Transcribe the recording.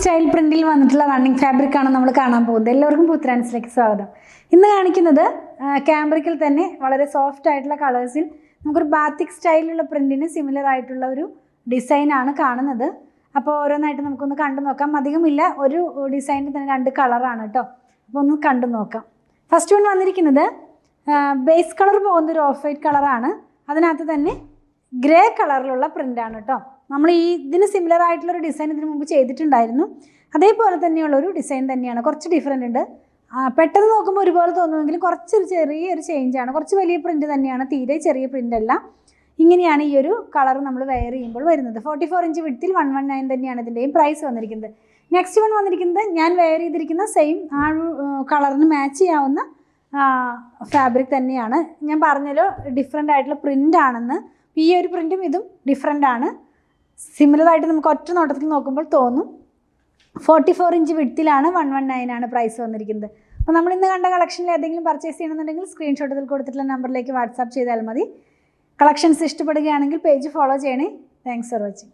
Style പ്രിന്റിൽ വന്നിട്ടുള്ള running fabric ആണ് നമ്മൾ കാണാൻ പോകുന്നത്. എല്ലാവർക്കും പുത്രാൻസിലേക്ക് സ്വാഗതം. ഇന്ന് കാണിക്കുന്നത് ക്യാമ്പ്രിക്കിൽ തന്നെ വളരെ സോഫ്റ്റ് ആയിട്ടുള്ള കളേഴ്സിൽ നമുക്കൊരു ബാത്തിക് സ്റ്റൈലിലുള്ള പ്രിന്റിന് സിമിലർ ആയിട്ടുള്ള ഒരു ഡിസൈനാണ് കാണുന്നത്. അപ്പോൾ ഓരോന്നായിട്ട് നമുക്കൊന്ന് കണ്ടു നോക്കാം. അധികമില്ല, ഒരു ഡിസൈനിൽ തന്നെ 2 കളറാണ് കേട്ടോ. അപ്പോൾ ഒന്ന് കണ്ടു നോക്കാം. ഫസ്റ്റ് വൺ വന്നിരിക്കുന്നത് ബേസ് കളർ പോകുന്ന ഒരു ഓഫ് വൈറ്റ് കളറാണ്. അതിനകത്ത് തന്നെ ഗ്രേ കളറിലുള്ള പ്രിൻ്റാണ് കേട്ടോ. നമ്മൾ ഇതിന് സിമിലർ ആയിട്ടുള്ളൊരു ഡിസൈൻ ഇതിന് മുമ്പ് ചെയ്തിട്ടുണ്ടായിരുന്നു. അതേപോലെ തന്നെയുള്ളൊരു ഡിസൈൻ തന്നെയാണ്. കുറച്ച് ഡിഫറെൻ്റ് ഉണ്ട്. പെട്ടെന്ന് നോക്കുമ്പോൾ ഒരുപോലെ തോന്നുമെങ്കിലും കുറച്ചൊരു ചെറിയൊരു ചേഞ്ചാണ്. കുറച്ച് വലിയ പ്രിൻ്റ് തന്നെയാണ്, തീരെ ചെറിയ പ്രിൻ്റ് അല്ല. ഇങ്ങനെയാണ് ഈ ഒരു കളർ നമ്മൾ വെയർ ചെയ്യുമ്പോൾ വരുന്നത്. 44 ഇഞ്ച് വിഡ്ത്തിൽ 119 തന്നെയാണ് ഇതിൻ്റെയും പ്രൈസ് വന്നിരിക്കുന്നത്. നെക്സ്റ്റ് വൺ വന്നിരിക്കുന്നത് ഞാൻ വെയർ ചെയ്തിരിക്കുന്ന സെയിം ആ കളറിന് മാച്ച് ചെയ്യാവുന്ന ഫാബ്രിക് തന്നെയാണ്. ഞാൻ പറഞ്ഞല്ലോ ഡിഫറെൻ്റ് ആയിട്ടുള്ള പ്രിൻ്റ് ആണെന്ന്. ഈ ഒരു പ്രിൻറ്റും ഇതും ഡിഫറെൻ്റ് ആണ്. സിമിലറായിട്ട് നമുക്ക് ഒറ്റ നോട്ടത്തിൽ നോക്കുമ്പോൾ തോന്നും. 44 ഇഞ്ച് വിഡ്ത്തിലാണ് 119 ആണ് പ്രൈസ് വന്നിരിക്കുന്നത്. അപ്പോൾ നമ്മൾ ഇന്ന് കണ്ട കളക്ഷനിൽ ഏതെങ്കിലും പർച്ചേസ് ചെയ്യണമെന്നുണ്ടെങ്കിൽ സ്ക്രീൻഷോട്ടിൽ കൊടുത്തിട്ടുള്ള നമ്പറിലേക്ക് വാട്സാപ്പ് ചെയ്താൽ മതി. കളക്ഷൻസ് ഇഷ്ടപ്പെടുകയാണെങ്കിൽ പേജ് ഫോളോ ചെയ്യണേ. Thanks for watching.